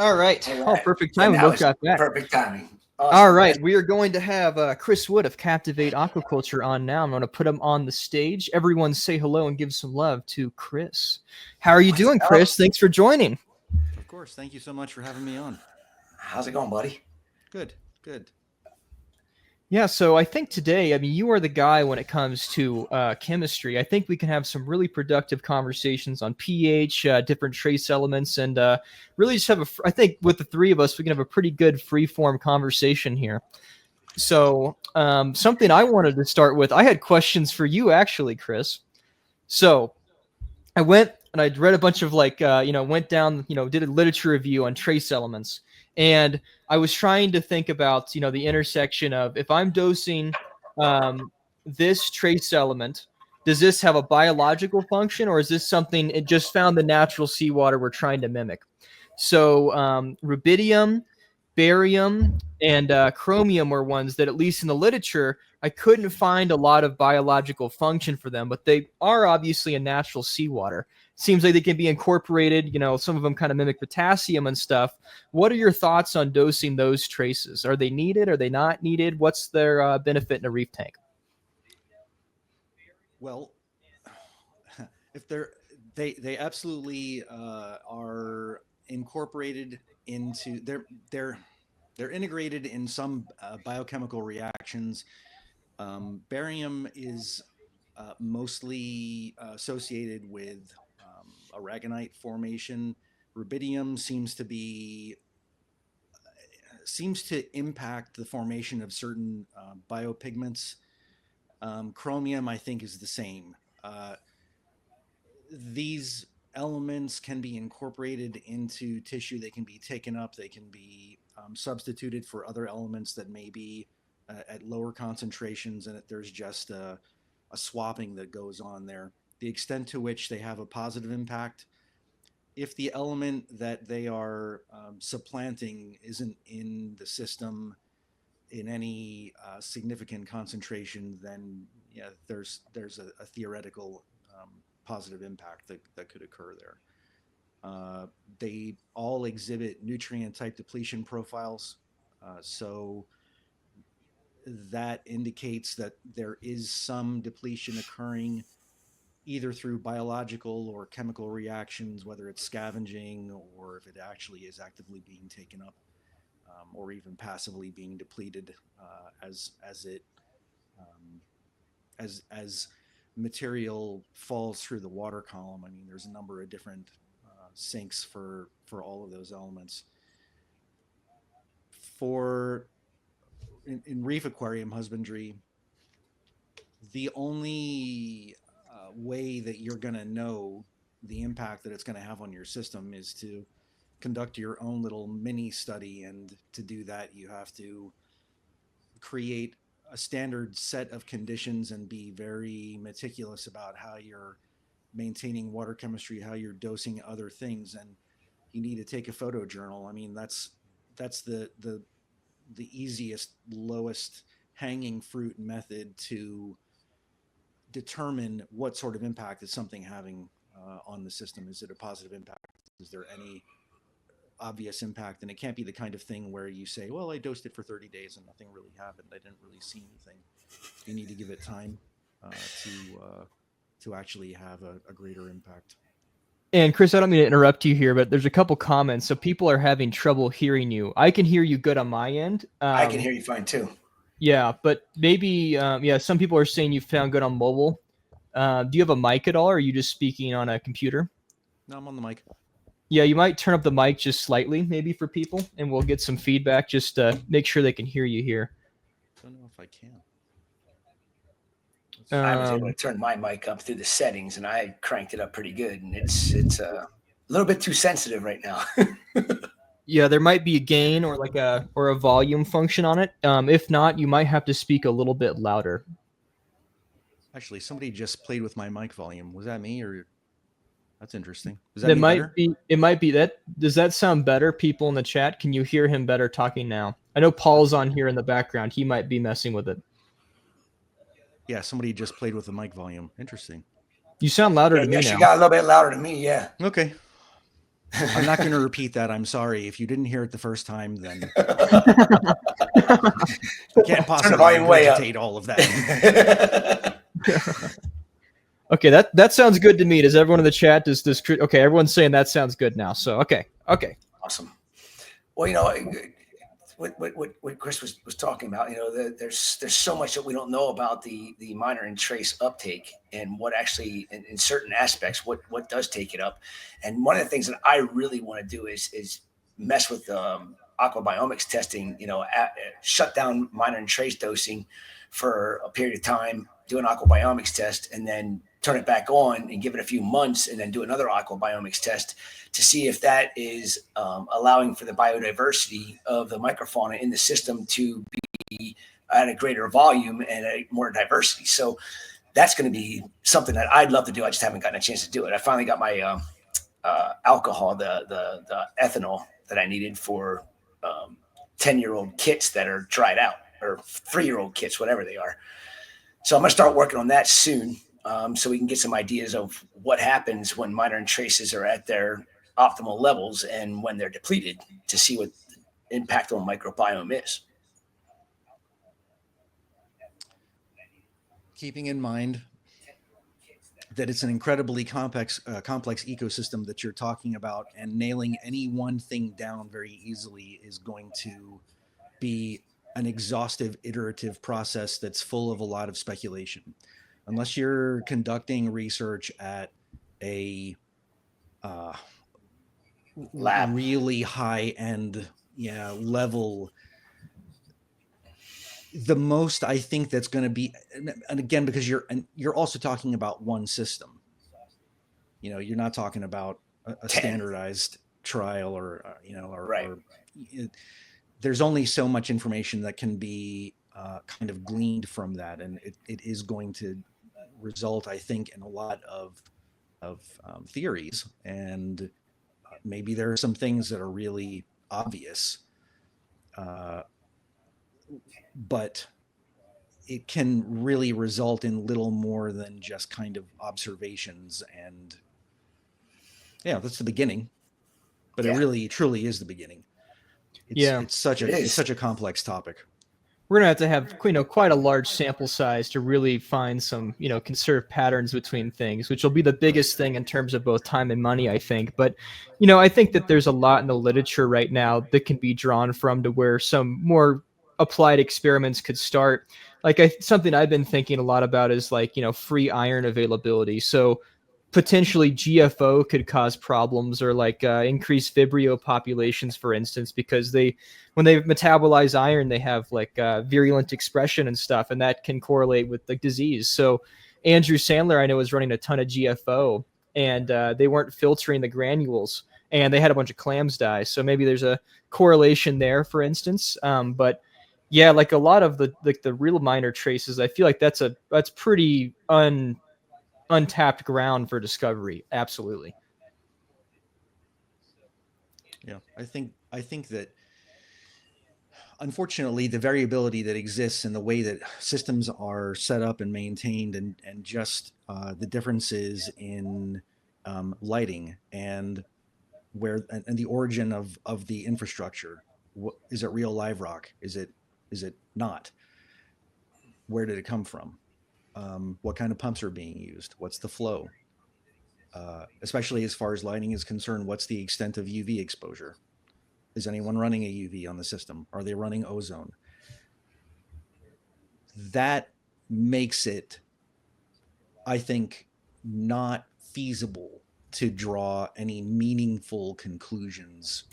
All right. All Oh, right. perfect Yeah, time. We now both it's got back. perfect timing. Awesome. All right. We are going to have Chris Wood of Captiv8 Aquaculture on now. I'm going to put him on the stage. Everyone say hello and give some love to Chris. How are you doing, Chris? Thanks for joining. Of course. Thank you so much for having me on. How's it going, buddy? Good, good. Yeah, so I think today, I mean, you are the guy when it comes to chemistry. I think we can have some really productive conversations on pH, different trace elements, and really just have I think with the three of us, we can have a pretty good free-form conversation here. So something I wanted to start with, I had questions for you, actually, Chris. So I went and I read a bunch of went down, did a literature review on trace elements. And I was trying to think about, the intersection of if I'm dosing this trace element, does this have a biological function, or is this something it just found the natural seawater we're trying to mimic? So rubidium, barium, and chromium were ones that, at least in the literature, I couldn't find a lot of biological function for them, but they are obviously a natural seawater. Seems like they can be incorporated. Some of them kind of mimic potassium and stuff. What are your thoughts on dosing those traces? Are they needed? Are they not needed? What's their benefit in a reef tank? Well, if they absolutely are incorporated into they're integrated in some biochemical reactions. Barium is mostly associated with aragonite formation. Rubidium seems to impact the formation of certain biopigments. Chromium, I think, is the same. These elements can be incorporated into tissue. They can be taken up. They can be substituted for other elements that may be at lower concentrations, and there's just a swapping that goes on there. The extent to which they have a positive impact, if the element that they are supplanting isn't in the system in any significant concentration, then yeah, there's a theoretical positive impact that could occur there. They all exhibit nutrient type depletion profiles, so that indicates that there is some depletion occurring either through biological or chemical reactions, whether it's scavenging or if it actually is actively being taken up, or even passively being depleted as material falls through the water column. I mean, there's a number of different sinks for all of those elements. In reef aquarium husbandry, the only way that you're going to know the impact that it's going to have on your system is to conduct your own little mini study. And to do that, you have to create a standard set of conditions and be very meticulous about how you're maintaining water chemistry, how you're dosing other things. And you need to take a photo journal. I mean, that's the easiest, lowest hanging fruit method to determine what sort of impact is something having on the system. Is it a positive impact? Is there any obvious impact? And it can't be the kind of thing where you say, well, I dosed it for 30 days and nothing really happened. I didn't really see anything. You need to give it time to actually have a greater impact. And Chris, I don't mean to interrupt you here, but there's a couple comments. So people are having trouble hearing you. I can hear you good on my end. I can hear you fine too. Yeah, but maybe, some people are saying you found good on mobile. Do you have a mic at all, or are you just speaking on a computer? No, I'm on the mic. Yeah, you might turn up the mic just slightly, maybe, for people, and we'll get some feedback just to make sure they can hear you here. Don't know if I can. I was able to turn my mic up through the settings, and I cranked it up pretty good. And it's a little bit too sensitive right now. Yeah, there might be a gain or a volume function on it. If not, you might have to speak a little bit louder. Actually, somebody just played with my mic volume. Was that me, or? That's interesting. Does that might be? It might be that. Does that sound better? People in the chat, can you hear him better talking now? I know Paul's on here in the background. He might be messing with it. Yeah, somebody just played with the mic volume. Interesting. You sound louder to me now. You got a little bit louder to me, yeah. Okay. I'm not going to repeat that. I'm sorry. If you didn't hear it the first time, then you can't possibly regurgitate all of that. Okay, that sounds good to me. Does everyone in the chat okay, everyone's saying that sounds good now. So okay. Awesome. Well, what Chris was talking about, there's so much that we don't know about the minor and trace uptake and what actually in certain aspects what does take it up. And one of the things that I really want to do is mess with aquabiomics testing. Shut down minor and trace dosing for a period of time, do an aquabiomics test, and then turn it back on and give it a few months, and then do another aquabiomics test to see if that is allowing for the biodiversity of the microfauna in the system to be at a greater volume and a more diversity. So that's going to be something that I'd love to do. I just haven't gotten a chance to do it. I finally got my alcohol, the ethanol that I needed for 10-year-old kits that are dried out, or 3-year-old kits, whatever they are. So I'm going to start working on that soon. So we can get some ideas of what happens when minor and traces are at their optimal levels and when they're depleted, to see what the impact on microbiome is. Keeping in mind that it's an incredibly complex ecosystem that you're talking about, and nailing any one thing down very easily is going to be an exhaustive, iterative process that's full of a lot of speculation. Unless you're conducting research at a lab, really high-end level, the most I think that's going to be, and again, because you're also talking about one system. You're not talking about a standardized trial or there's only so much information that can be kind of gleaned from that, and it is going to result, I think, in a lot of theories, and maybe there are some things that are really obvious, but it can really result in little more than just kind of observations. And that's the beginning, but it really truly is the beginning. It's such a complex topic. We're gonna have to have quite a large sample size to really find some conserved patterns between things, which will be the biggest thing in terms of both time and money, I think. But I think that there's a lot in the literature right now that can be drawn from to where some more applied experiments could start. Like something I've been thinking a lot about is free iron availability. So potentially GFO could cause problems, or increase Vibrio populations, for instance, because when they metabolize iron, they have virulent expression and stuff, and that can correlate with disease. So Andrew Sandler, I know, is running a ton of GFO, and they weren't filtering the granules, and they had a bunch of clams die. So maybe there's a correlation there, for instance. But yeah, a lot of the real minor traces, I feel like that's pretty untapped ground for discovery. Absolutely. I think that unfortunately the variability that exists in the way that systems are set up and maintained, and just the differences in lighting and the origin of the infrastructure. Is it real live rock? Is it not? Where did it come from? What kind of pumps are being used? What's the flow? Especially as far as lighting is concerned, what's the extent of UV exposure? Is anyone running a UV on the system? Are they running ozone? That makes it, I think, not feasible to draw any meaningful conclusions.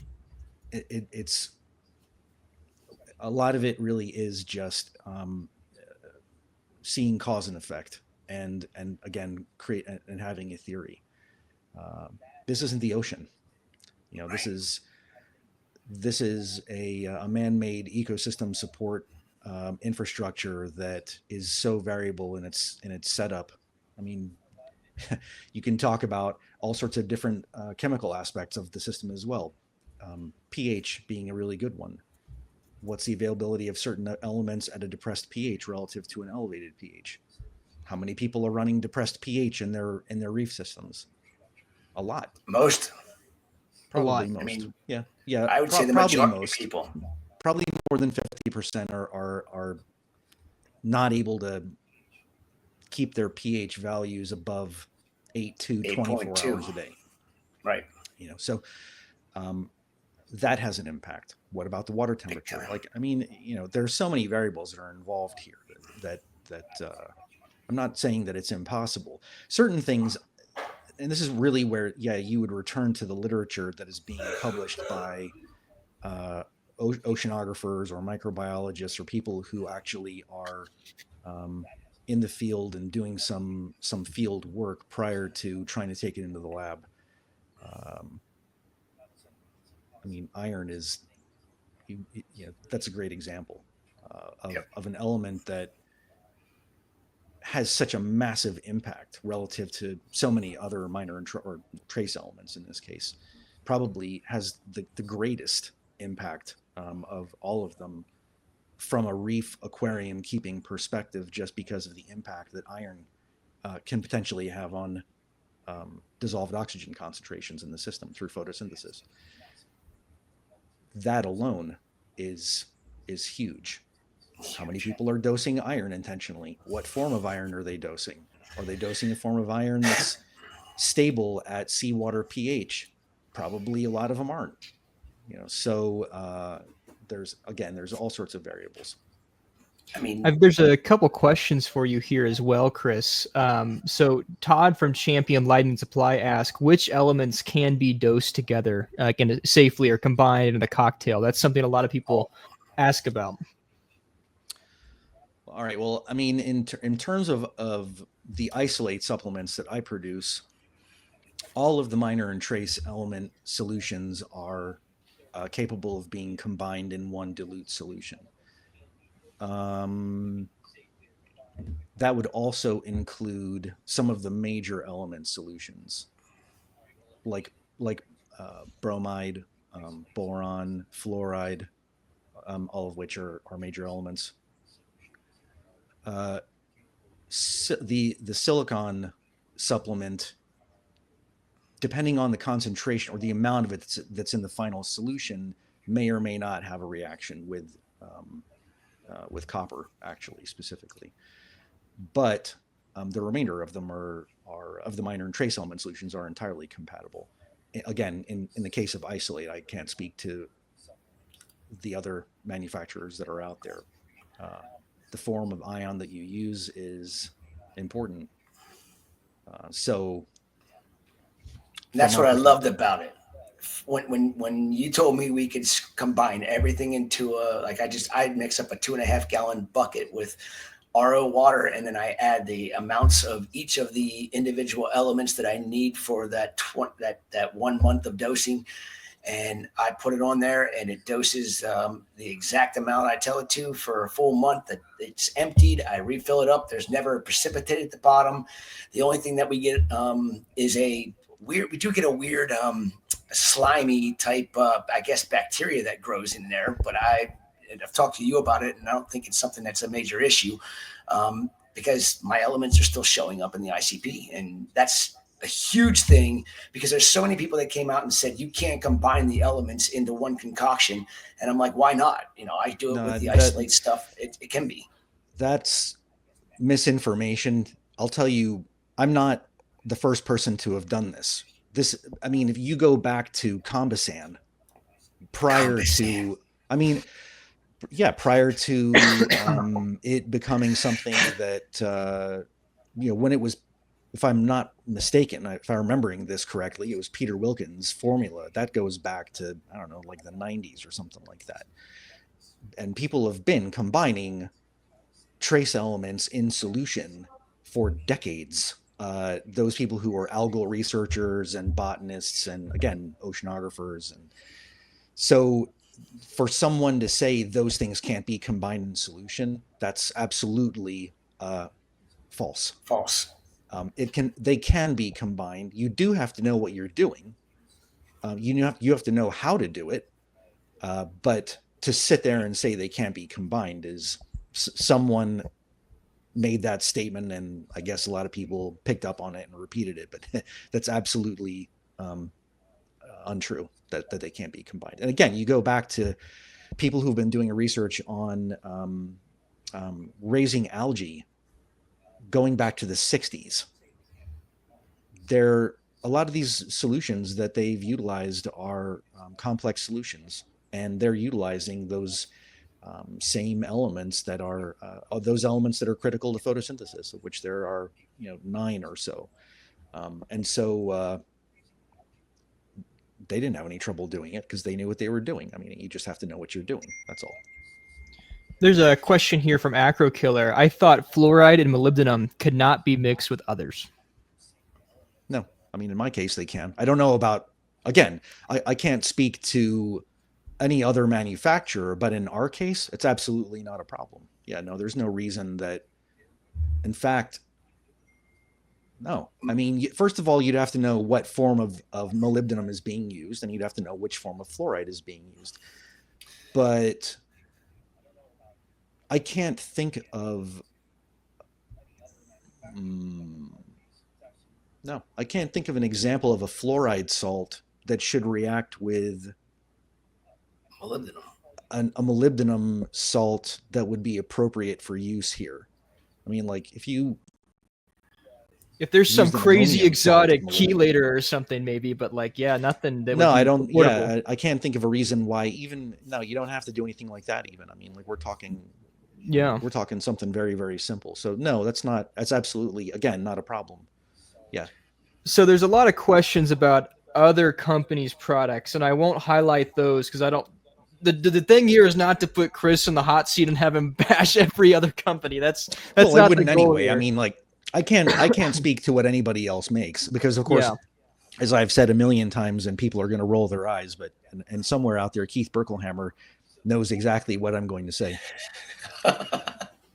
It's a lot of it really is just seeing cause and effect, and again create and having a theory. This isn't the ocean. This is a man-made ecosystem support infrastructure that is so variable in its setup. I mean, you can talk about all sorts of different chemical aspects of the system as well. pH being a really good one. What's the availability of certain elements at a depressed pH relative to an elevated pH? How many people are running depressed pH in their reef systems? A lot. Most. Probably lot. most. I mean, yeah. I would say the Probably majority of most. people. Probably more than 50% are not able to keep their pH values above 8 to 24 8.2. hours a day. Right. So that has an impact. What about the water temperature? Like, I mean, there's so many variables that are involved here that I'm not saying that it's impossible. Certain things, and this is really where, you would return to the literature that is being published by oceanographers or microbiologists or people who actually are in the field and doing some field work prior to trying to take it into the lab. I mean, iron is, that's a great example of an element that has such a massive impact relative to so many other minor or trace elements in this case. Probably has the greatest impact of all of them from a reef aquarium keeping perspective, just because of the impact that iron can potentially have on dissolved oxygen concentrations in the system through photosynthesis. That alone is huge. How many people are dosing iron intentionally? What form of iron are they dosing? Are they dosing a form of iron that's stable at seawater pH? Probably a lot of them aren't. So there's all sorts of variables. I mean, There's a couple questions for you here as well, Chris. So Todd from Champion Lighting Supply asked, which elements can be dosed together, safely or combined in a cocktail? That's something a lot of people ask about. All right. Well, I mean, in terms of the isolate supplements that I produce, all of the minor and trace element solutions are capable of being combined in one dilute solution. That would also include some of the major element solutions, like bromide, boron, fluoride, all of which are major elements. The silicon supplement, depending on the concentration or the amount of it that's in the final solution, may or may not have a reaction with copper, actually, specifically. But the remainder of them are of the minor and trace element solutions are entirely compatible. Again, in the case of isolate, I can't speak to the other manufacturers that are out there. The form of ion that you use is important. So that's what I loved about it. When you told me we could combine everything into I'd mix up a 2.5 gallon bucket with RO water, and then I add the amounts of each of the individual elements that I need for that 1 month of dosing, and I put it on there, and it doses the exact amount I tell it to for a full month. That it's emptied, I refill it up. There's never a precipitate at the bottom. The only thing that we get is we do get a weird slimy type bacteria that grows in there, but I've talked to you about it, and I don't think it's something that's a major issue because my elements are still showing up in the ICP, and that's a huge thing because there's so many people that came out and said you can't combine the elements into one concoction, and I'm like, why not? I do it with the isolate stuff. It can be. That's misinformation. I'll tell you, I'm not the first person to have done this. I mean, if you go back to Combasan, prior to it becoming something that, when it was, if I'm not mistaken, if I'm remembering this correctly, it was Peter Wilkins' formula. That goes back to, I don't know, like the 90s or something like that. And people have been combining trace elements in solution for decades. Those people who are algal researchers and botanists and, again, oceanographers. And so for someone to say those things can't be combined in solution, that's absolutely false. False. They can be combined. You do have to know what you're doing. You have to know how to do it. But to sit there and say they can't be combined is someone made that statement, and I guess a lot of people picked up on it and repeated it, but that's absolutely untrue, that they can't be combined. And again, you go back to people who've been doing research on raising algae going back to the 60s. A lot of these solutions that they've utilized are complex solutions, and they're utilizing those same elements that are those elements that are critical to photosynthesis, of which there are 9 or so. And so they didn't have any trouble doing it because they knew what they were doing. I mean, you just have to know what you're doing. That's all. There's a question here from Acro Killer. I thought fluoride and molybdenum could not be mixed with others. No, I mean, in my case, they can. I don't know about, again, I can't speak to any other manufacturer, but in our case, it's absolutely not a problem. Yeah, no, there's no reason that, in fact, no. I mean, first of all, you'd have to know what form of molybdenum is being used, and you'd have to know which form of fluoride is being used. But I can't think of, no, I can't think of an example of a fluoride salt that should react with Molybdenum. a molybdenum salt that would be appropriate for use here. I mean, like if there's some crazy exotic chelator or something, maybe, but like, yeah, nothing that would no, be I don't. affordable. Yeah, I can't think of a reason why. Even no, you don't have to do anything like that. Even, I mean, like we're talking something very, very simple. So no, that's absolutely, again, not a problem. Yeah. So there's a lot of questions about other companies' products, and I won't highlight those because I don't. The thing here is not to put Chris in the hot seat and have him bash every other company. That's well, not I wouldn't the goal anyway. here. I mean, like I can't speak to what anybody else makes because, of course, as I've said a million times, and people are going to roll their eyes, but and somewhere out there, Keith Berkelhammer knows exactly what I'm going to say.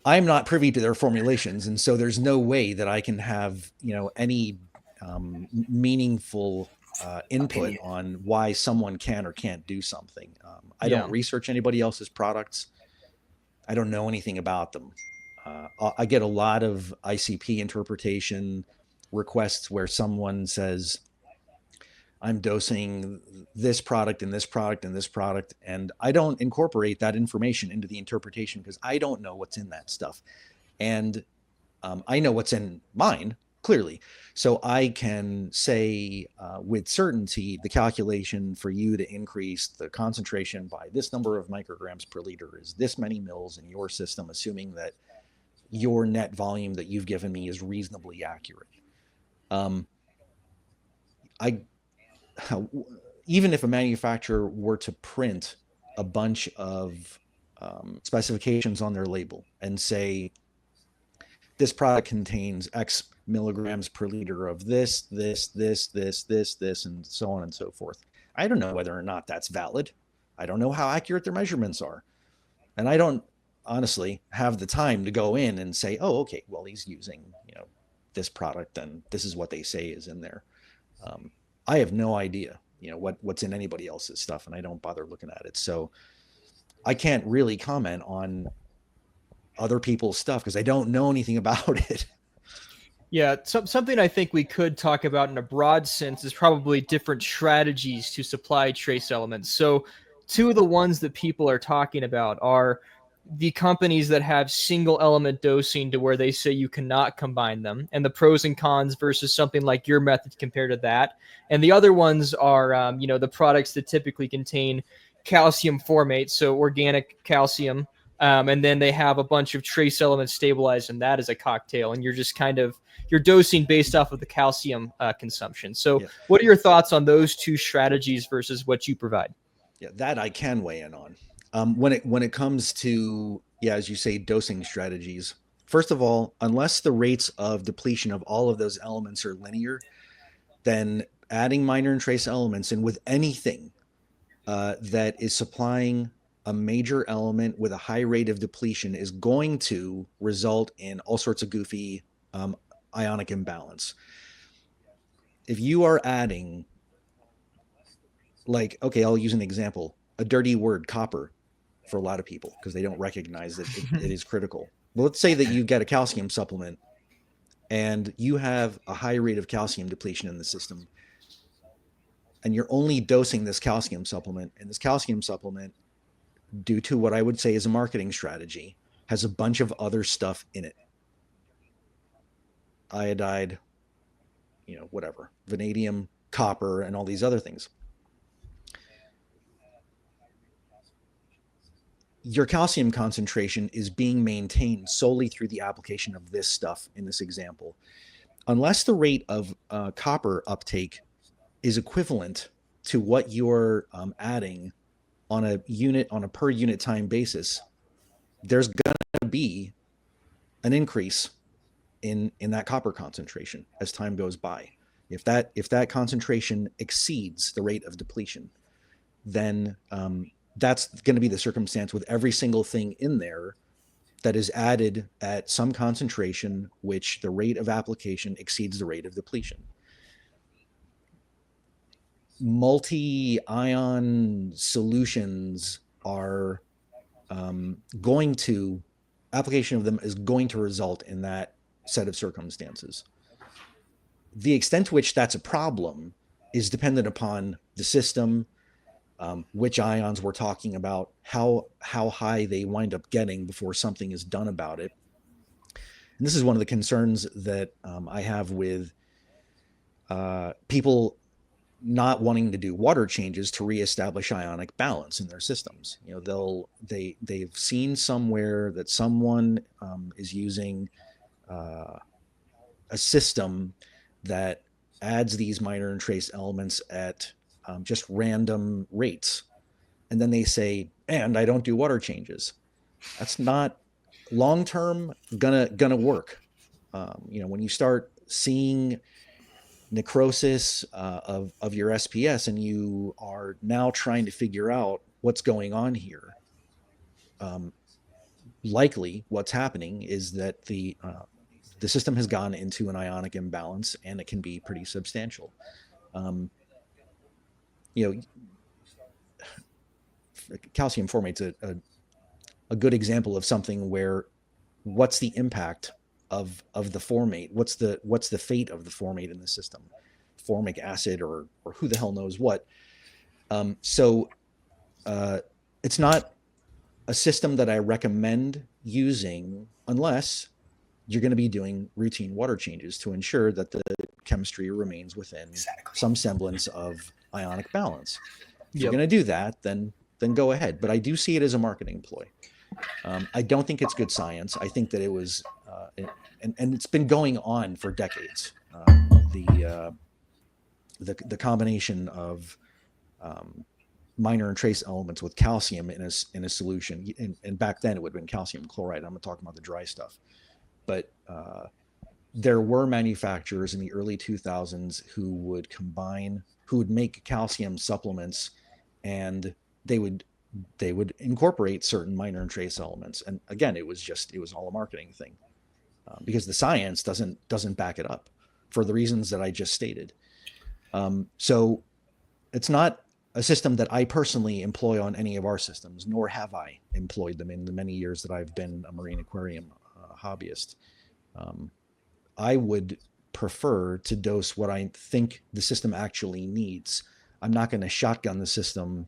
I'm not privy to their formulations, and so there's no way that I can have any meaningful input on why someone can or can't do something. I don't research anybody else's products. I don't know anything about them. I get a lot of ICP interpretation requests where someone says, I'm dosing this product and this product and this product, and I don't incorporate that information into the interpretation because I don't know what's in that stuff. And I know what's in mine, clearly. So I can say with certainty the calculation for you to increase the concentration by this number of micrograms per liter is this many mils in your system, assuming that your net volume that you've given me is reasonably accurate. Even if a manufacturer were to print a bunch of specifications on their label and say, this product contains X milligrams per liter of this, and so on and so forth. I don't know whether or not that's valid. I don't know how accurate their measurements are. And I don't honestly have the time to go in and say, oh, okay, well, he's using, this product and this is what they say is in there. I have no idea, what's in anybody else's stuff, and I don't bother looking at it. So I can't really comment on other people's stuff because I don't know anything about it. Yeah, something I think we could talk about in a broad sense is probably different strategies to supply trace elements. So two of the ones that people are talking about are the companies that have single element dosing to where they say you cannot combine them, and the pros and cons versus something like your method compared to that. And the other ones are, the products that typically contain calcium formate, so organic calcium, and then they have a bunch of trace elements stabilized, and that is a cocktail, and you're just you're dosing based off of the calcium consumption. So what are your thoughts on those two strategies versus what you provide? Yeah, that I can weigh in on. When it comes to, as you say, dosing strategies, first of all, unless the rates of depletion of all of those elements are linear, then adding minor and trace elements in with anything that is supplying a major element with a high rate of depletion is going to result in all sorts of goofy ionic imbalance. If you are adding, like, okay, I'll use an example, a dirty word, copper, for a lot of people because they don't recognize that it is critical. Well, let's say that you get a calcium supplement and you have a high rate of calcium depletion in the system. and you're only dosing this calcium supplement, and this calcium supplement, due to what I would say is a marketing strategy, has a bunch of other stuff in it. Iodide, whatever, vanadium, copper, and all these other things. Your calcium concentration is being maintained solely through the application of this stuff in this example. Unless the rate of copper uptake is equivalent to what you're adding on a per unit time basis, there's going to be an increase in that copper concentration as time goes by. If that concentration exceeds the rate of depletion, then that's going to be the circumstance with every single thing in there that is added at some concentration which the rate of application exceeds the rate of depletion. Multi-ion solutions are application of them is going to result in that set of circumstances. The extent to which that's a problem is dependent upon the system, which ions we're talking about, how high they wind up getting before something is done about it. And this is one of the concerns that I have with people not wanting to do water changes to reestablish ionic balance in their systems. They've seen somewhere that someone is using a system that adds these minor and trace elements at just random rates, and then they say, "And I don't do water changes." That's not long term gonna work. When you start seeing necrosis of your SPS, and you are now trying to figure out what's going on here, likely what's happening is that the system has gone into an ionic imbalance, and it can be pretty substantial. Calcium formate's a good example of something where what's the impact of the formate? What's the fate of the formate in the system? Formic acid or who the hell knows what. So it's not a system that I recommend using unless you're going to be doing routine water changes to ensure that the chemistry remains within some semblance of ionic balance. If you're going to do that, then go ahead. But I do see it as a marketing ploy. I don't think it's good science. I think that it was, and it's been going on for decades. The combination of minor and trace elements with calcium in a solution, and back then it would have been calcium chloride. I'm not talking about the dry stuff, but there were manufacturers in the early 2000s who would make calcium supplements, and they would incorporate certain minor and trace elements. And again, it was all a marketing thing, because the science doesn't back it up for the reasons that I just stated. So it's not a system that I personally employ on any of our systems, nor have I employed them in the many years that I've been a marine aquarium hobbyist. I would prefer to dose what I think the system actually needs. I'm not going to shotgun the system,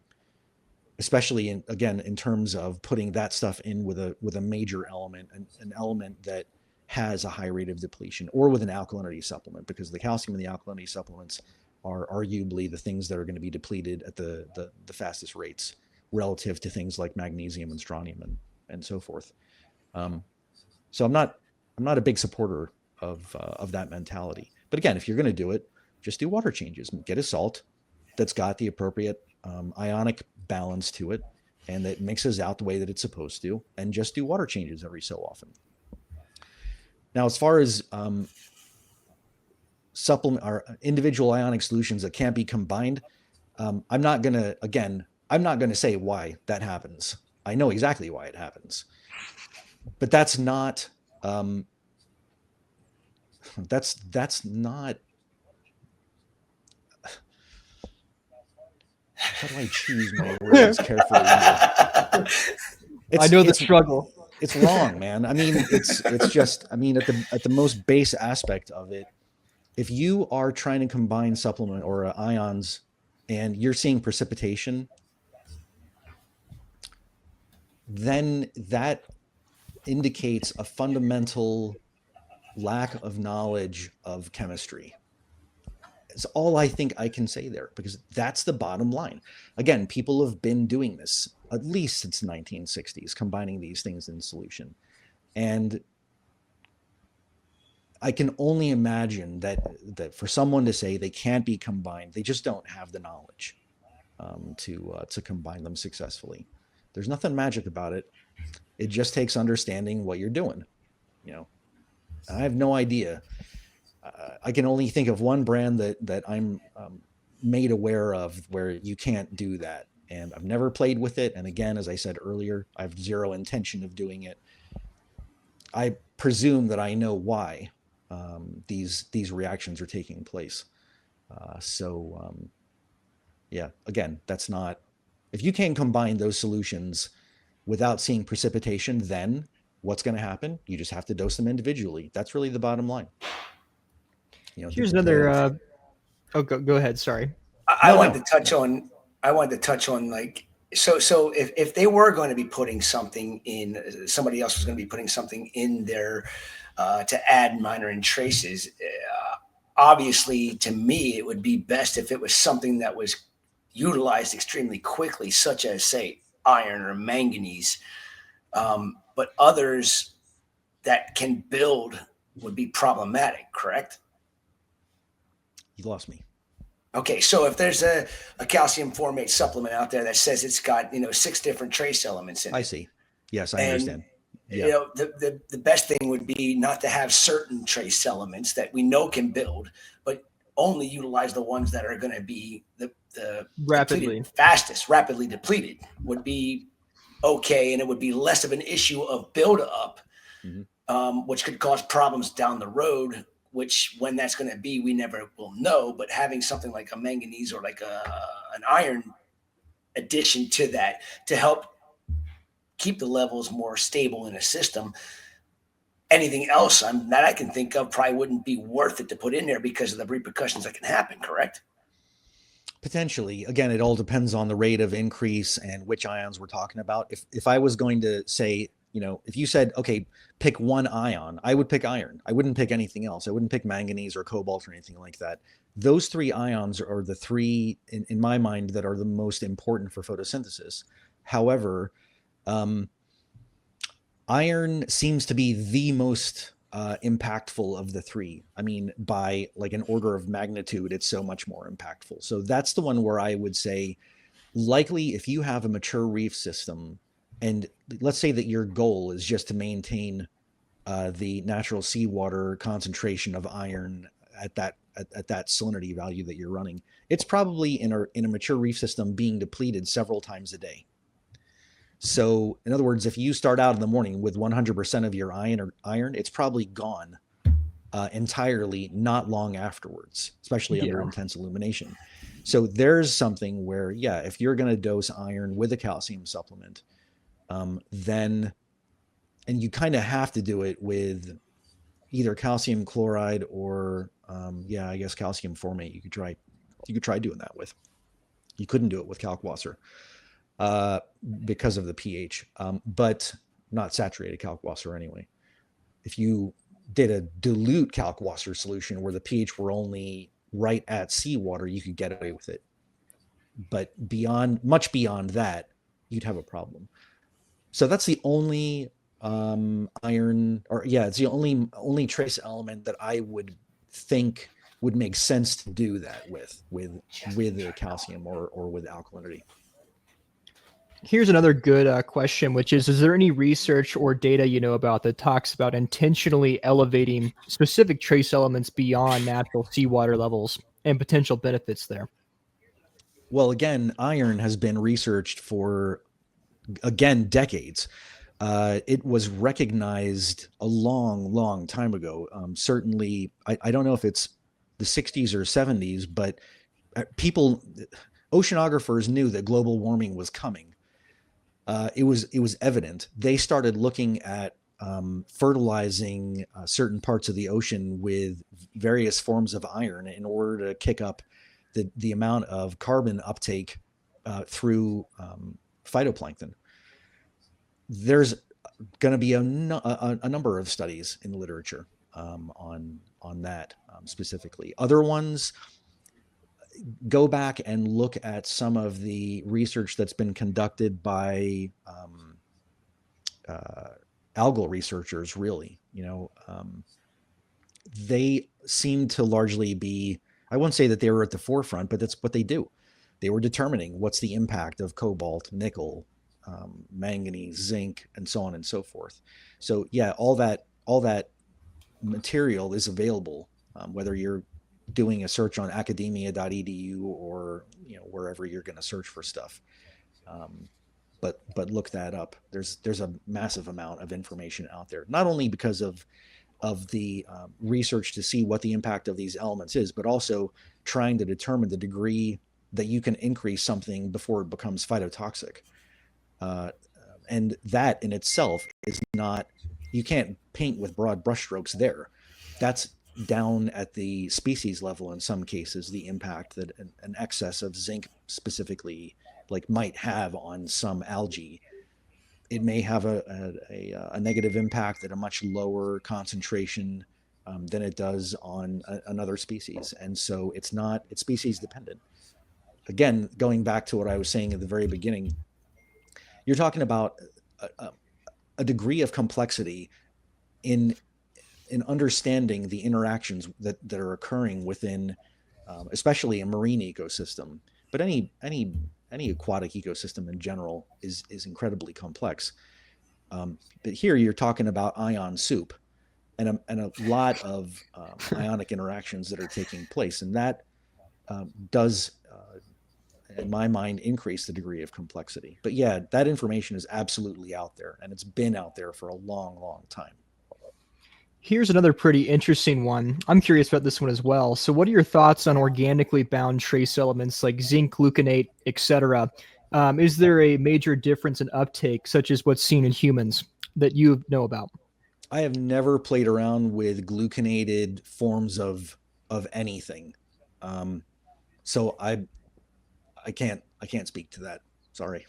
especially in terms of putting that stuff in with a major element, an element that has a high rate of depletion, or with an alkalinity supplement, because the calcium and the alkalinity supplements are arguably the things that are going to be depleted at the fastest rates relative to things like magnesium and strontium and so forth. So I'm not a big supporter of that mentality. But again, if you're going to do it, just do water changes. Get a salt that's got the appropriate ionic balance to it, and that mixes out the way that it's supposed to, and just do water changes every so often. Now, as far as supplement or individual ionic solutions that can't be combined, I'm not going to say why that happens. I know exactly why it happens, but that's not that's not. How do I choose my words carefully? I know the struggle. It's wrong, man. I mean, it's just, I mean, at the most base aspect of it, if you are trying to combine supplement or ions and you're seeing precipitation, then that indicates a fundamental lack of knowledge of chemistry. It's all I think I can say there, because that's the bottom line. Again, people have been doing this at least since the 1960s, combining these things in solution. And I can only imagine that for someone to say they can't be combined, they just don't have the knowledge to combine them successfully. There's nothing magic about it. It just takes understanding what you're doing. You know, I have no idea. I can only think of one brand that I'm made aware of where you can't do that. And I've never played with it. And again, as I said earlier, I have zero intention of doing it. I presume that I know why these reactions are taking place. Yeah, again, that's not, if you can't combine those solutions without seeing precipitation, then what's going to happen? You just have to dose them individually. That's really the bottom line. You know, Here's another. Go ahead. Sorry. I wanted to touch on like, so if they were going to be putting something in, somebody else was going to be putting something in there to add minor and traces, obviously to me, it would be best if it was something that was utilized extremely quickly, such as say iron or manganese. But others that can build would be problematic, correct? You lost me. Okay, so if there's a calcium formate supplement out there that says it's got 6 different trace elements in it, I see. Yes, I understand. Yeah. The best thing would be not to have certain trace elements that we know can build, but only utilize the ones that are going to be the rapidly depleted would be okay, and it would be less of an issue of buildup, which could cause problems down the road. Which, when that's going to be, we never will know. But having something like a manganese or like an iron addition to that to help keep the levels more stable in a system. Anything else that I can think of probably wouldn't be worth it to put in there because of the repercussions that can happen, correct? Potentially. Again, it all depends on the rate of increase and which ions we're talking about. If I was going to say, if you said, okay, pick one ion, I would pick iron. I wouldn't pick anything else. I wouldn't pick manganese or cobalt or anything like that. Those 3 ions are the 3, in my mind, that are the most important for photosynthesis. However, iron seems to be the most impactful of the 3. I mean, by like an order of magnitude, it's so much more impactful. So that's the one where I would say, likely, if you have a mature reef system, and let's say that your goal is just to maintain the natural seawater concentration of iron at that salinity value that you're running, it's probably in a mature reef system being depleted several times a day. So in other words, if you start out in the morning with 100% of your iron, it's probably gone entirely not long afterwards, especially under intense illumination. So there's something where, if you're going to dose iron with a calcium supplement, then, and you kind of have to do it with either calcium chloride or, I guess calcium formate. You could try doing that with. You couldn't do it with kalkwasser because of the pH, but not saturated kalkwasser anyway. If you did a dilute kalkwasser solution where the pH were only right at seawater, you could get away with it. But much beyond that, you'd have a problem. So that's the only it's the only trace element that I would think would make sense to do that with the calcium or with alkalinity. Here's another good question, which is there any research or data about that talks about intentionally elevating specific trace elements beyond natural seawater levels and potential benefits there? Well, again, iron has been researched for, decades. It was recognized a long time ago. Certainly, I don't know if it's the 60s or 70s, but oceanographers knew that global warming was coming. It was evident. They started looking at fertilizing certain parts of the ocean with various forms of iron in order to kick up the amount of carbon uptake through phytoplankton. There's going to be a number of studies in the literature on that specifically. Other ones go back and look at some of the research that's been conducted by algal researchers. Really, they seem to largely be, I won't say that they were at the forefront, but that's what they do. They were determining what's the impact of cobalt, nickel, manganese, zinc, and so on and so forth. So yeah, all that material is available, whether you're doing a search on academia.edu or wherever you're going to search for stuff. But look that up. There's a massive amount of information out there, not only because of the research to see what the impact of these elements is, but also trying to determine the degree that you can increase something before it becomes phytotoxic. And that in itself is not, you can't paint with broad brushstrokes there. That's down at the species level in some cases, the impact that an excess of zinc specifically might have on some algae. It may have a negative impact at a much lower concentration than it does on another species. And so it's species dependent. Again, going back to what I was saying at the very beginning, you're talking about a degree of complexity in understanding the interactions that are occurring within, especially a marine ecosystem, but any aquatic ecosystem in general is incredibly complex. But here you're talking about ion soup and a lot of ionic interactions that are taking place, and that does, in my mind, increase the degree of complexity. But yeah, that information is absolutely out there, and it's been out there for a long, long time. Here's another pretty interesting one. I'm curious about this one as well. So what are your thoughts on organically bound trace elements like zinc, gluconate, etc.? Is there a major difference in uptake, such as what's seen in humans, that you know about? I have never played around with gluconated forms of anything. So I can't speak to that. Sorry.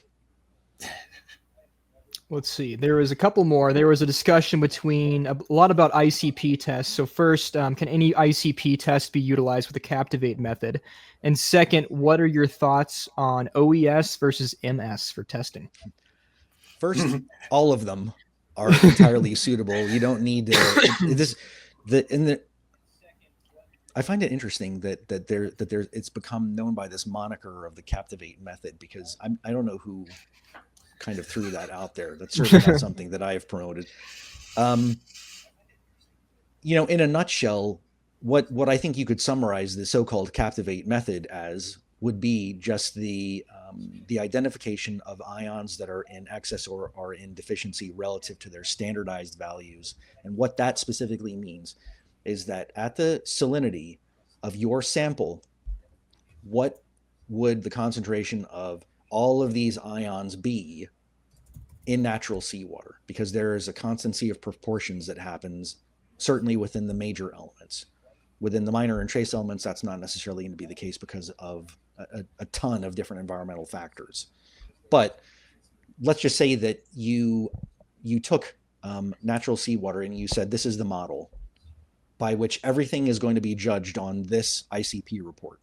Let's see. There was a couple more. There was a discussion between a lot about ICP tests. So first, can any ICP test be utilized with the Captiv8 method? And second, what are your thoughts on OES versus MS for testing? First, all of them are entirely suitable. You don't need to. I find it interesting that it's become known by this moniker of the Captiv8 method, because I don't know who kind of threw that out there. That's certainly not something that I have promoted. In a nutshell, what I think you could summarize the so-called Captiv8 method as would be just the identification of ions that are in excess or are in deficiency relative to their standardized values. And what that specifically means is that at the salinity of your sample, what would the concentration of all of these ions be in natural seawater? Because there is a constancy of proportions that happens certainly within the major elements. Within the minor and trace elements, that's not necessarily going to be the case because of a ton of different environmental factors. But let's just say that you took natural seawater and you said, this is the model by which everything is going to be judged on this ICP report.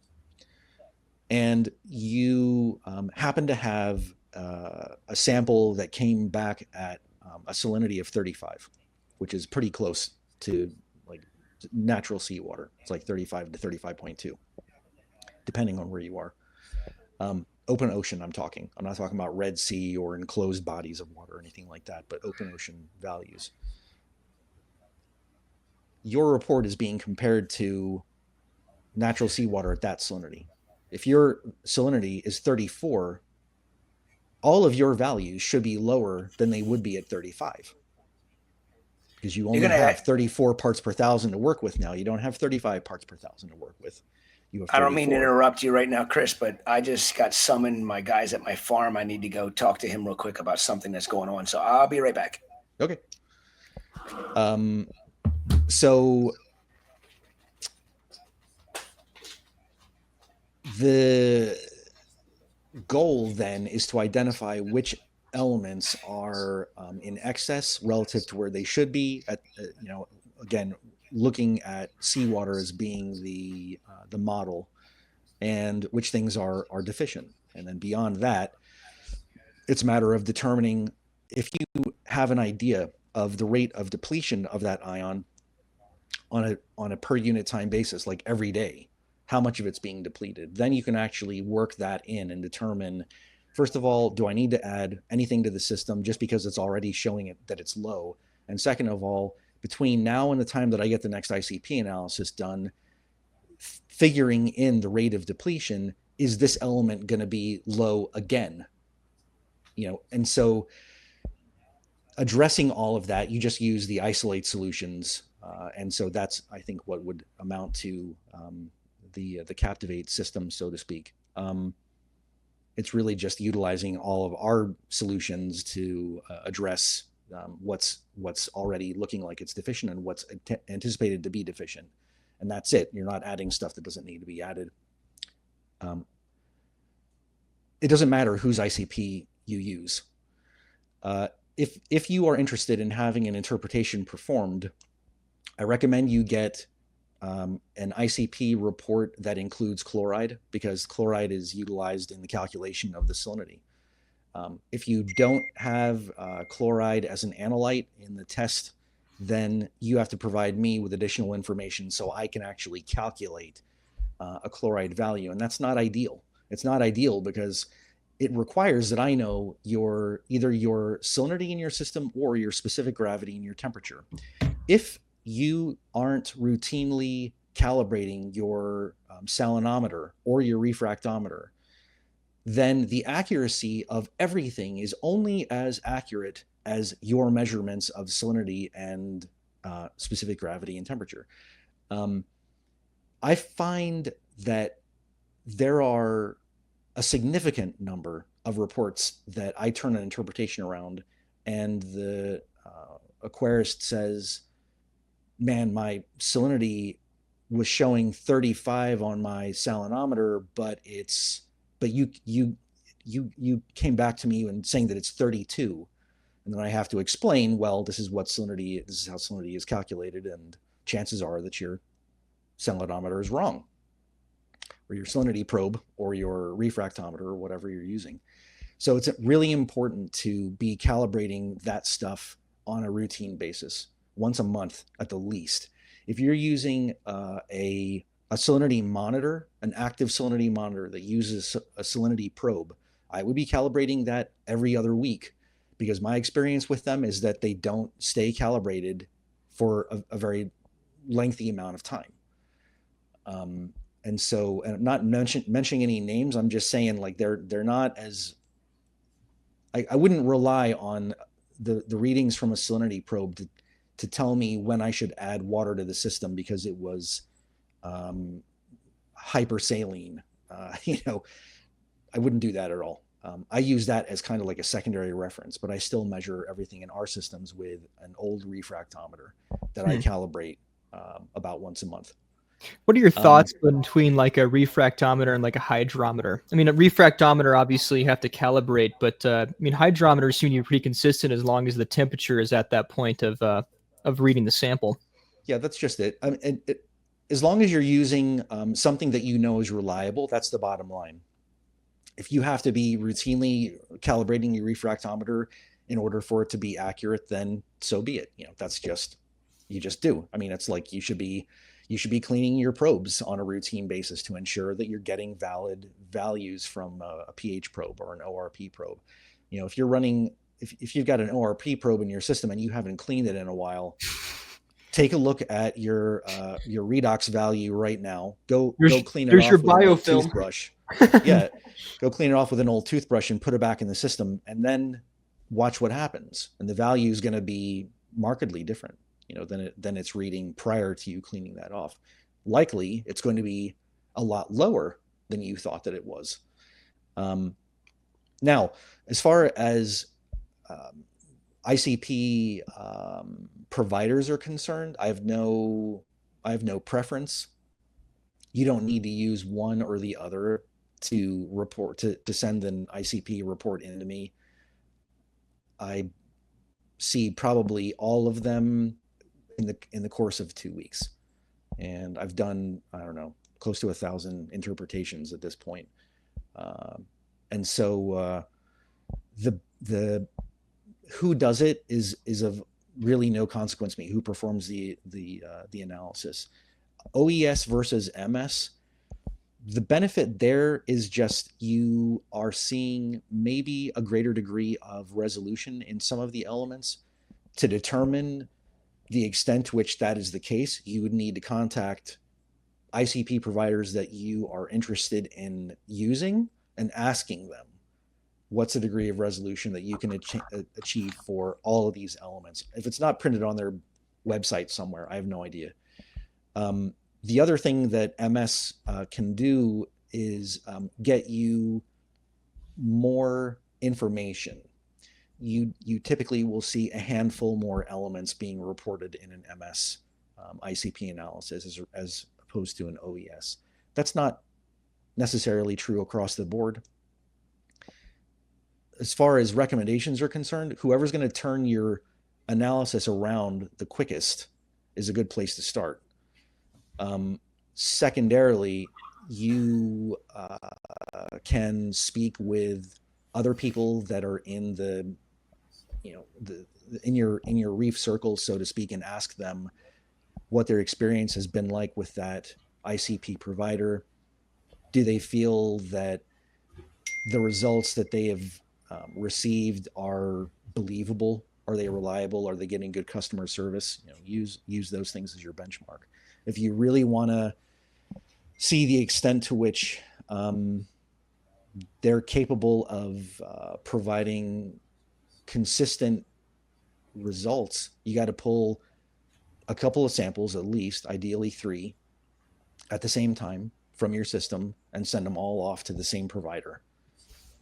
And you happen to have a sample that came back at a salinity of 35, which is pretty close to natural seawater. It's like 35 to 35.2, depending on where you are. Open ocean, I'm not talking about Red Sea or enclosed bodies of water or anything like that, but open ocean values. Your report is being compared to natural seawater at that salinity. If your salinity is 34, all of your values should be lower than they would be at 35. Because you only have 34 parts per thousand to work with now. You don't have 35 parts per thousand to work with. You have 34. I don't mean to interrupt you right now, Chris, but I just got summoned my guys at my farm. I need to go talk to him real quick about something that's going on. So I'll be right back. Okay. So The goal then is to identify which elements are in excess relative to where they should be. Again, looking at seawater as being the model, and which things are deficient. And then beyond that, it's a matter of determining, if you have an idea of the rate of depletion of that ion on a per unit time basis, like every day, how much of it's being depleted, then you can actually work that in and determine, first of all, do I need to add anything to the system just because it's already showing it that it's low? And second of all, between now and the time that I get the next ICP analysis done, figuring in the rate of depletion, is this element going to be low again? And so addressing all of that, you just use the isolate solutions. And so that's, I think, what would amount to the Captiv8 system, so to speak. It's really just utilizing all of our solutions to address what's already looking like it's deficient and what's anticipated to be deficient. And that's it. You're not adding stuff that doesn't need to be added. It doesn't matter whose ICP you use. If you are interested in having an interpretation performed, I recommend you get an ICP report that includes chloride, because chloride is utilized in the calculation of the salinity. If you don't have chloride as an analyte in the test, then you have to provide me with additional information so I can actually calculate a chloride value. And that's not ideal. It's not ideal because it requires that I know either your salinity in your system or your specific gravity and your temperature. If you aren't routinely calibrating your salinometer or your refractometer, then the accuracy of everything is only as accurate as your measurements of salinity and specific gravity and temperature. I find that there are a significant number of reports that I turn an interpretation around, and the aquarist says, man, my salinity was showing 35 on my salinometer, but you came back to me and saying that it's 32. And then I have to explain, well, this is how salinity is calculated, and chances are that your salinometer is wrong, or your salinity probe, or your refractometer, or whatever you're using. So it's really important to be calibrating that stuff on a routine basis, once a month at the least. If you're using a salinity monitor, an active salinity monitor that uses a salinity probe, I would be calibrating that every other week, because my experience with them is that they don't stay calibrated for a very lengthy amount of time. And so, and I'm not mentioning any names, I'm just saying, like, they're not as, I wouldn't rely on the readings from a salinity probe to tell me when I should add water to the system because it was hypersaline. I wouldn't do that at all. I use that as kind of like a secondary reference, but I still measure everything in our systems with an old refractometer that I calibrate about once a month. What are your thoughts between like a refractometer and like a hydrometer? I mean, a refractometer, obviously you have to calibrate, but I mean, hydrometers seem to be pretty consistent as long as the temperature is at that point of reading the sample. Yeah, that's just it. As long as you're using something that you know is reliable, that's the bottom line. If you have to be routinely calibrating your refractometer in order for it to be accurate, then so be it. That's just, you just do. I mean, it's like you should be cleaning your probes on a routine basis to ensure that you're getting valid values from a pH probe or an ORP probe. If you're running, if you've got an ORP probe in your system and you haven't cleaned it in a while, take a look at your redox value right now. Go clean it off with an old toothbrush. Yeah, go clean it off with an old toothbrush and put it back in the system, and then watch what happens. And the value is going to be markedly different, than it's reading prior to you cleaning that off. Likely, it's going to be a lot lower than you thought that it was. Now, as far as ICP providers are concerned, I have no preference. you don't need to use one or the other to report, to send an ICP report into me. I see probably all of them in the course of 2 weeks. And I've done, I don't know, close to 1,000 interpretations at this point. And so the who does it is of really no consequence to me. Who performs the analysis? OES versus MS. The benefit there is just you are seeing maybe a greater degree of resolution in some of the elements. To determine the extent to which that is the case, you would need to contact ICP providers that you are interested in using and asking them, what's the degree of resolution that you can achieve for all of these elements? If it's not printed on their website somewhere, I have no idea. The other thing that MS can do is get you more information. You typically will see a handful more elements being reported in an MS ICP analysis as opposed to an OES. That's not necessarily true across the board. As far as recommendations are concerned, whoever's going to turn your analysis around the quickest is a good place to start. Secondarily, you can speak with other people that are in the, in your reef circle, so to speak, and ask them what their experience has been like with that ICP provider. Do they feel that the results that they have received are believable? Are they reliable? Are they getting good customer service? Use those things as your benchmark. If you really want to see the extent to which they're capable of providing consistent results, you got to pull a couple of samples, at least, ideally 3, at the same time from your system and send them all off to the same provider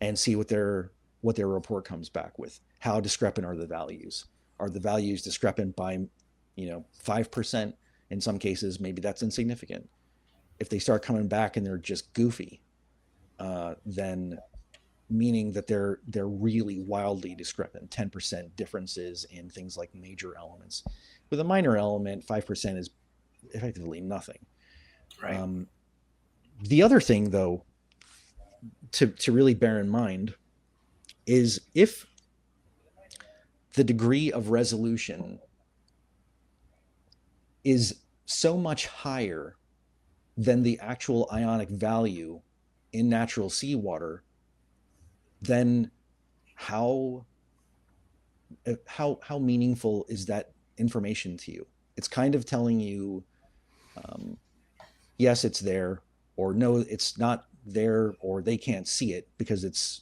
and see what their report comes back with. How discrepant are the values? Are the values discrepant by 5%? In some cases, maybe that's insignificant. If they start coming back and they're just goofy, then meaning that they're really wildly discrepant, 10% differences in things like major elements. With a minor element, 5% is effectively nothing. Right. The other thing, though, to really bear in mind is if the degree of resolution is so much higher than the actual ionic value in natural seawater, then how meaningful is that information to you? It's kind of telling you, yes, it's there, or no, it's not there, or they can't see it because it's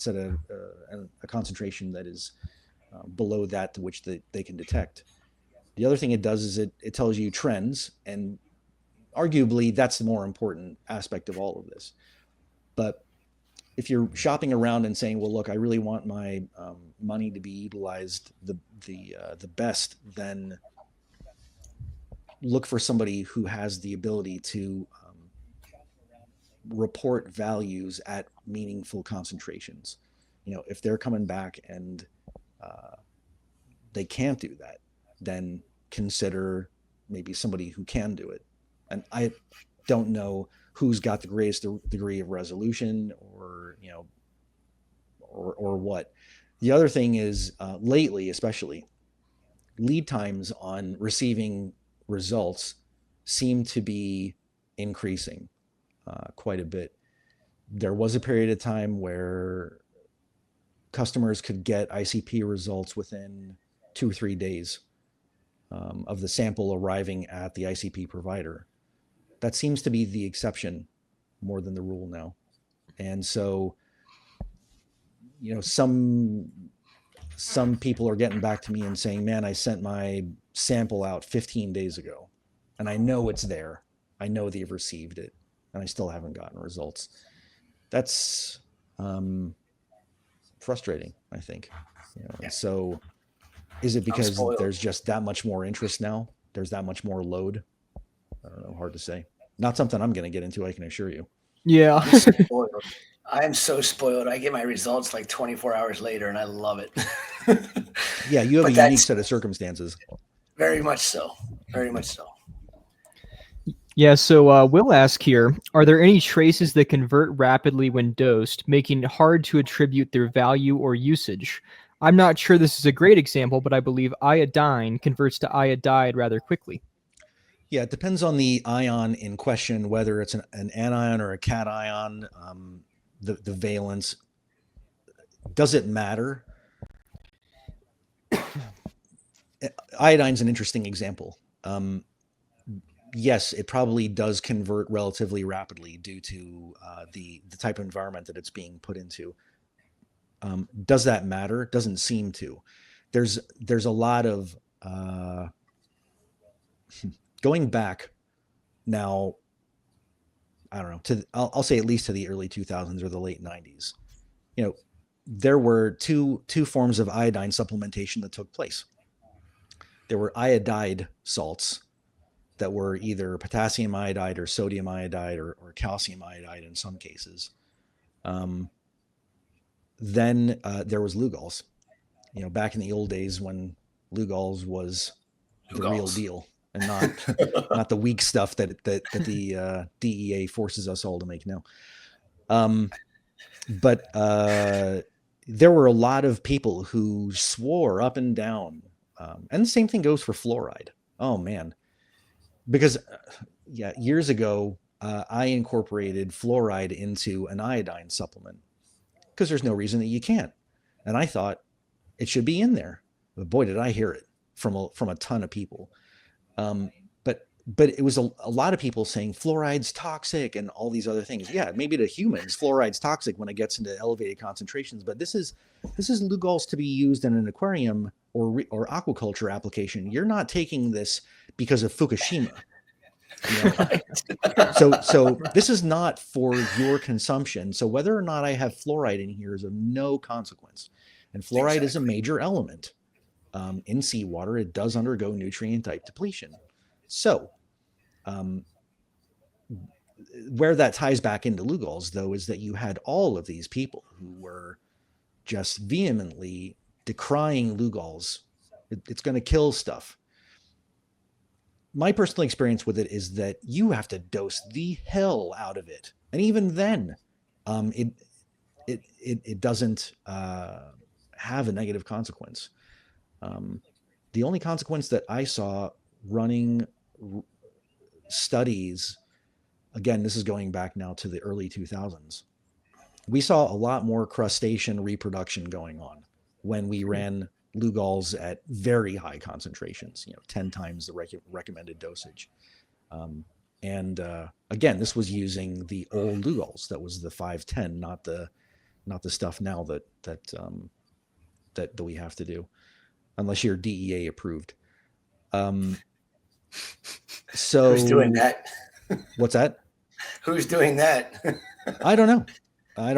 at a concentration that is below that to which they can detect. The other thing it does is it tells you trends, and arguably that's the more important aspect of all of this. But if you're shopping around and saying, well, look, I really want my money to be utilized the best, then look for somebody who has the ability to report values at meaningful concentrations. If they're coming back and they can't do that, then consider maybe somebody who can do it. And I don't know who's got the greatest degree of resolution or what. The other thing is lately, especially, lead times on receiving results seem to be increasing quite a bit. There was a period of time where customers could get ICP results within 2 or 3 days of the sample arriving at the ICP provider. That seems to be the exception more than the rule now. And so, some people are getting back to me and saying, man, I sent my sample out 15 days ago and I know it's there. I know they've received it and I still haven't gotten results. That's frustrating, I think. Yeah. So is it because there's just that much more interest now? There's that much more load? I don't know, hard to say. Not something I'm going to get into, I can assure you. Yeah. I'm spoiled. I am so spoiled. I get my results like 24 hours later, and I love it. Yeah, you have But a unique that's set of circumstances. very much so. Very much so. Yeah, so Will ask here, are there any traces that convert rapidly when dosed, making it hard to attribute their value or usage? I'm not sure this is a great example, but I believe iodine converts to iodide rather quickly. Yeah, it depends on the ion in question, whether it's an anion or a cation, the valence. Does it matter? Iodine's an interesting example. Yes, it probably does convert relatively rapidly due to the type of environment that it's being put into. Does that matter? Doesn't seem to. There's a lot of going back now. I don't know. I'll say at least to the early 2000s or the late 90s. You know, there were two forms of iodine supplementation that took place. There were iodide salts that were either potassium iodide or sodium iodide or calcium iodide in some cases. Then there was Lugol's. You know, back in the old days when Lugol's was the real deal and not the weak stuff that the DEA forces us all to make now. But there were a lot of people who swore up and down, and the same thing goes for fluoride. Oh man, because yeah, years ago I incorporated fluoride into an iodine supplement because there's no reason that you can't, and I thought it should be in there. But boy, did I hear it from a ton of people. But it was a lot of people saying fluoride's toxic and all these other things. Yeah, maybe to humans, fluoride's toxic when it gets into elevated concentrations, but this is Lugol's to be used in an aquarium or aquaculture application. You're not taking this because of Fukushima. You know? So this is not for your consumption. So whether or not I have fluoride in here is of no consequence. And fluoride is a major element in seawater. It does undergo nutrient type depletion. So, where that ties back into Lugol's, though, is that you had all of these people who were just vehemently decrying Lugol's. It's going to kill stuff. My personal experience with it is that you have to dose the hell out of it, and even then, it doesn't have a negative consequence. The only consequence that I saw running studies, again, this is going back now to the early 2000s, we saw a lot more crustacean reproduction going on when we ran Lugol's at very high concentrations, 10 times the recommended dosage. And again, this was using the old Lugol's. That was the 510, not the stuff now that we have to do, unless you're DEA approved. So who's doing that? What's that? Who's doing that? I don't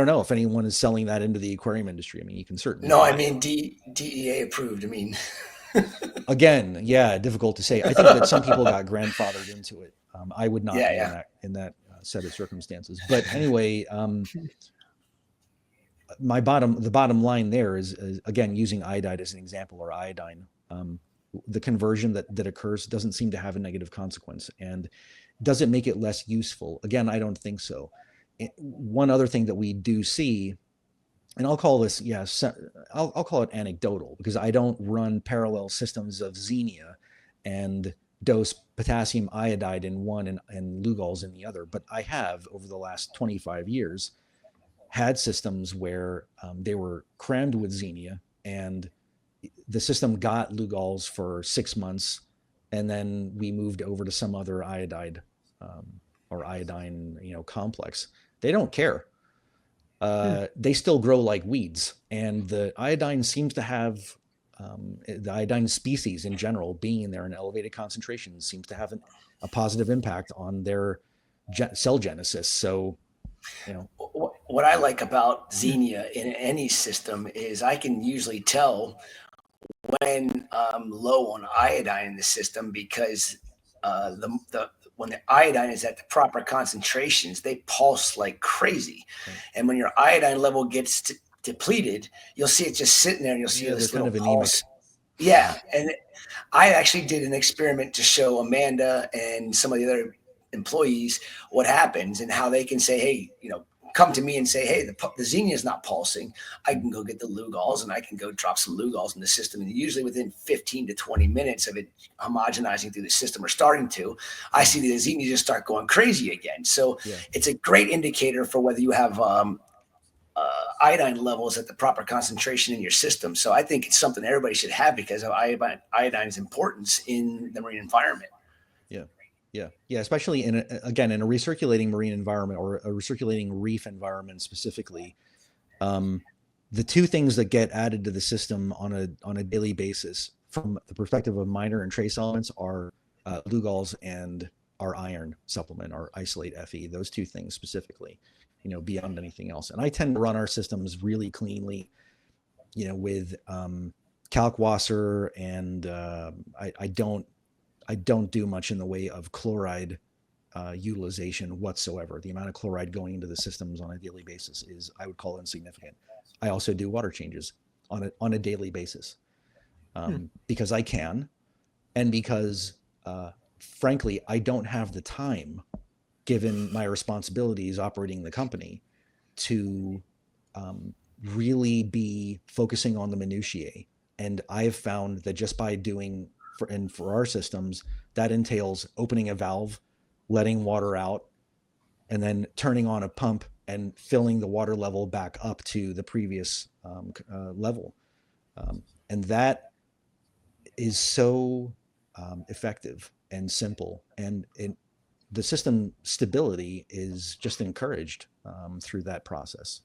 know if anyone is selling that into the aquarium industry. I mean, you can certainly. No, I mean DEA approved. I mean, again, yeah, difficult to say. I think that some people got grandfathered into it. I would not be in that set of circumstances. But anyway, the bottom line there is again, using iodide as an example, or iodine. The conversion that occurs doesn't seem to have a negative consequence. And does it make it less useful? Again, I don't think so. One other thing that we do see, and I'll call this, I'll call it anecdotal, because I don't run parallel systems of Xenia and dose potassium iodide in one and Lugol's in the other. But I have, over the last 25 years, had systems where they were crammed with Xenia, and the system got Lugol's for 6 months, and then we moved over to some other iodide or iodine, complex. They don't care. They still grow like weeds, and the iodine seems to have the iodine species in general, being in there in elevated concentrations, seems to have a positive impact on their cell genesis. So, what I like about Xenia in any system is I can usually tell when I'm low on iodine in the system, because the when the iodine is at the proper concentrations, they pulse like crazy. Right. And when your iodine level gets depleted, you'll see it just sitting there, and you'll see this they're little kind of anemic. pulse. Yeah, and I actually did an experiment to show Amanda and some of the other employees what happens and how they can say, hey, come to me and say, hey, the xenia is not pulsing. I can go get the Lugol's and I can go drop some Lugol's in the system. And usually within 15 to 20 minutes of it homogenizing through the system or starting to, I see the xenia just start going crazy again. So it's a great indicator for whether you have iodine levels at the proper concentration in your system. So I think it's something everybody should have because of iodine's importance in the marine environment. Yeah. Especially in a recirculating marine environment or a recirculating reef environment specifically. The two things that get added to the system on a daily basis from the perspective of minor and trace elements are Lugol's and our iron supplement, our isolate Fe. Those two things specifically, beyond anything else. And I tend to run our systems really cleanly, with Kalkwasser, and I don't do much in the way of chloride utilization whatsoever. The amount of chloride going into the systems on a daily basis is, I would call, insignificant. I also do water changes on a daily basis because I can, and because frankly, I don't have the time, given my responsibilities operating the company, to really be focusing on the minutiae. And I've found that just by doing for our systems, that entails opening a valve, letting water out, and then turning on a pump and filling the water level back up to the previous level. And that is so effective and simple. And the system stability is just encouraged through that process.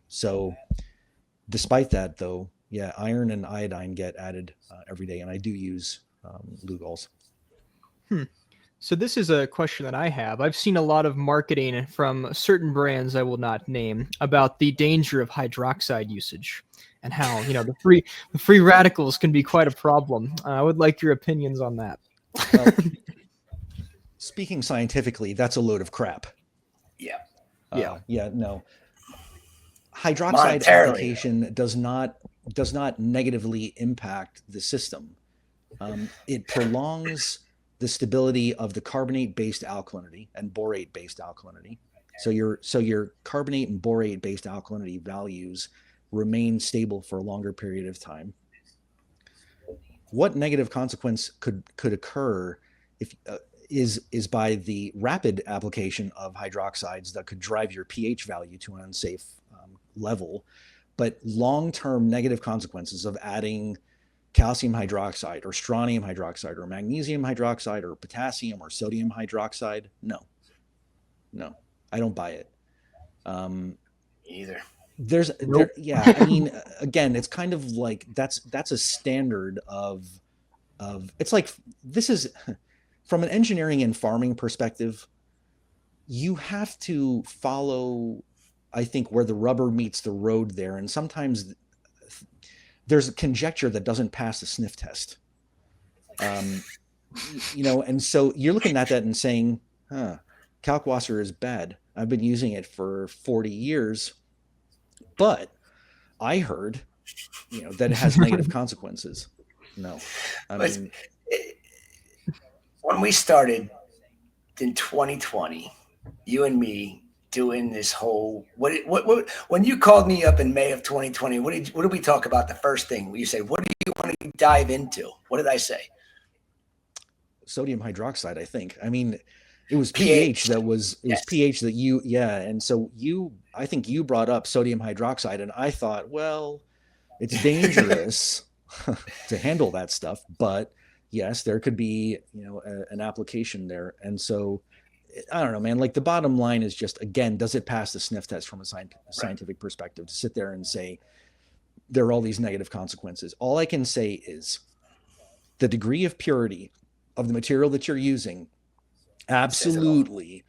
So despite that, though, iron and iodine get added every day, and I do use Lugol's. So this is a question that I have. I've seen a lot of marketing from certain brands I will not name about the danger of hydroxide usage and how the free radicals can be quite a problem. I would like your opinions on that. Well, speaking scientifically, that's a load of crap. No. Hydroxide application does not negatively impact the system. It prolongs the stability of the carbonate-based alkalinity and borate-based alkalinity. So your carbonate and borate-based alkalinity values remain stable for a longer period of time. What negative consequence could occur if is by the rapid application of hydroxides that could drive your pH value to an unsafe level, but long-term negative consequences of adding calcium hydroxide or strontium hydroxide or magnesium hydroxide or potassium or sodium hydroxide. No, I don't buy it. Either. I mean, again, it's kind of like that's a standard of it's like, this is from an engineering and farming perspective, you have to follow, I think, where the rubber meets the road there. And sometimes there's a conjecture that doesn't pass the sniff test. And so you're looking at that and saying, Kalkwasser is bad. I've been using it for 40 years, but I heard, that it has negative consequences. No, when we started in 2020, you and me doing this whole what when you called me up in May of 2020, what did we talk about? The first thing you said, what do you want to dive into? What did I say? Sodium hydroxide, I think. I mean, it was pH that was pH that and so I think you brought up sodium hydroxide, and I thought, well, it's dangerous to handle that stuff, but yes, there could be, an application there. And so I don't know, man, like the bottom line is just, again, does it pass the sniff test from a scientific perspective to sit there and say there are all these negative consequences? All I can say is the degree of purity of the material that you're using absolutely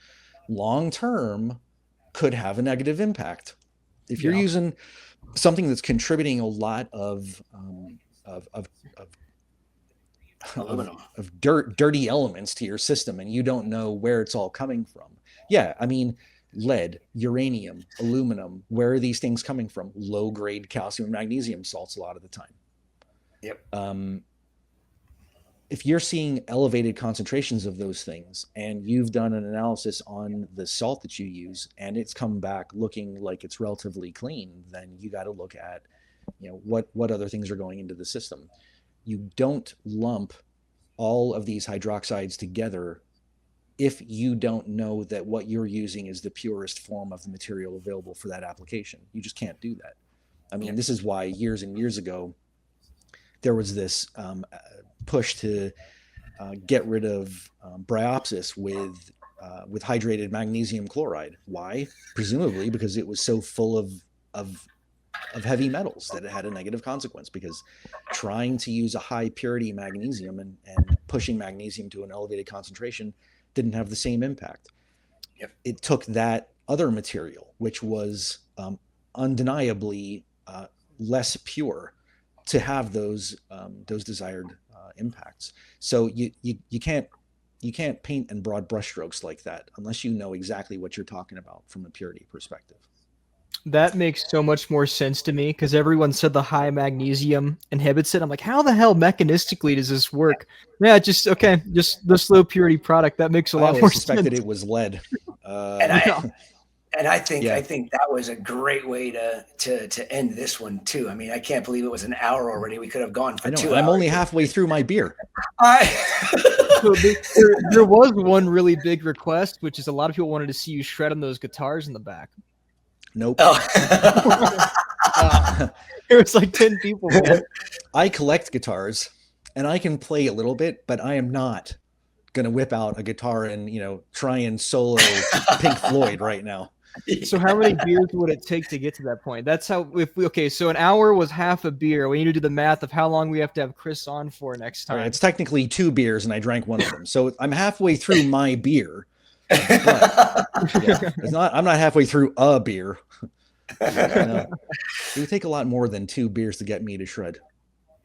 long-term could have a negative impact. If you're using something that's contributing a lot of aluminum. of dirty elements to your system, and you don't know where it's all coming from. Yeah, I mean, lead, uranium, aluminum, where are these things coming from? Low grade calcium and magnesium salts a lot of the time. Yep. If you're seeing elevated concentrations of those things and you've done an analysis on the salt that you use and it's come back looking like it's relatively clean, then you got to look at, what other things are going into the system. You don't lump all of these hydroxides together if you don't know that what you're using is the purest form of the material available for that application. You just can't do that. I mean, this is why years and years ago, there was this push to get rid of bryopsis with hydrated magnesium chloride. Why? Presumably because it was so full of heavy metals that it had a negative consequence, because trying to use a high purity magnesium and pushing magnesium to an elevated concentration didn't have the same impact. Yep. It took that other material, which was undeniably less pure, to have those desired impacts. So you can't paint in broad brushstrokes like that unless you know exactly what you're talking about from a purity perspective. That makes so much more sense to me, because everyone said the high magnesium inhibits it. I'm like, how the hell mechanistically does this work? Yeah, just this low purity product. That makes a lot more sense. I suspected it was lead. And I think that was a great way to end this one too. I mean, I can't believe it was an hour already. We could have gone for 2 hours. I'm only halfway through my beer. So there was one really big request, which is a lot of people wanted to see you shred on those guitars in the back. Nope. There was like 10 people, man. I collect guitars and I can play a little bit, but I am not going to whip out a guitar and, try and solo Pink Floyd right now. So how many beers would it take to get to that point? That's how, so an hour was half a beer. We need to do the math of how long we have to have Chris on for next time. All right, it's technically 2 beers and I drank one of them. So I'm halfway through my beer. But, I'm not halfway through a beer. It would take a lot more than 2 beers to get me to shred.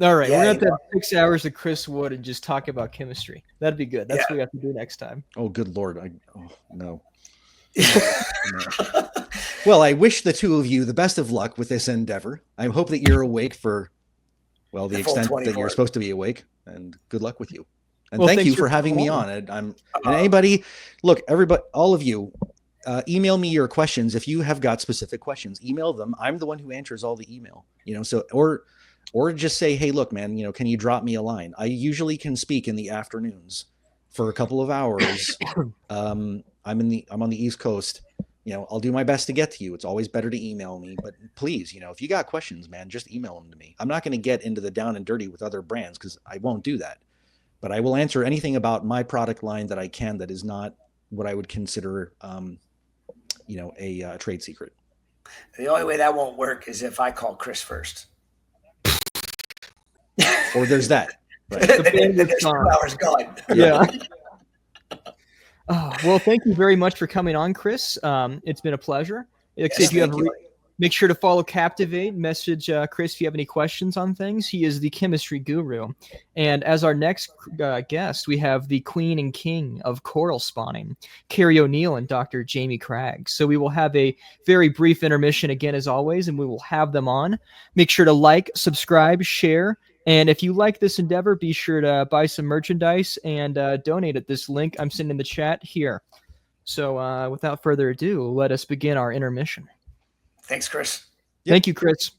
All right, we're going to have 6 hours of Chris Wood and just talk about chemistry. That'd be good. That's what we have to do next time. Oh, good Lord. No. Well, I wish the two of you the best of luck with this endeavor. I hope that you're awake for, the extent that you're supposed to be awake, and good luck with you. And thank you for having me on. And anybody, look, everybody, all of you, email me your questions. If you have got specific questions, email them. I'm the one who answers all the email, or just say, hey, look, man, can you drop me a line? I usually can speak in the afternoons for a couple of hours. I'm on the East Coast. I'll do my best to get to you. It's always better to email me, but please, if you got questions, man, just email them to me. I'm not going to get into the down and dirty with other brands because I won't do that. But I will answer anything about my product line that I can that is not what I would consider, a trade secret. The only way that won't work is if I call Chris first. Or there's that. Right. There's 2 hours gone. Yeah. Well, thank you very much for coming on, Chris. It's been a pleasure. Make sure to follow Captiv8. Message Chris if you have any questions on things. He is the chemistry guru. And as our next guest, we have the queen and king of coral spawning, Carrie O'Neill and Dr. Jamie Cragg. So we will have a very brief intermission again, as always, and we will have them on. Make sure to like, subscribe, share. And if you like this endeavor, be sure to buy some merchandise and donate at this link I'm sending in the chat here. So without further ado, let us begin our intermission. Thanks, Chris. Thank you, Chris.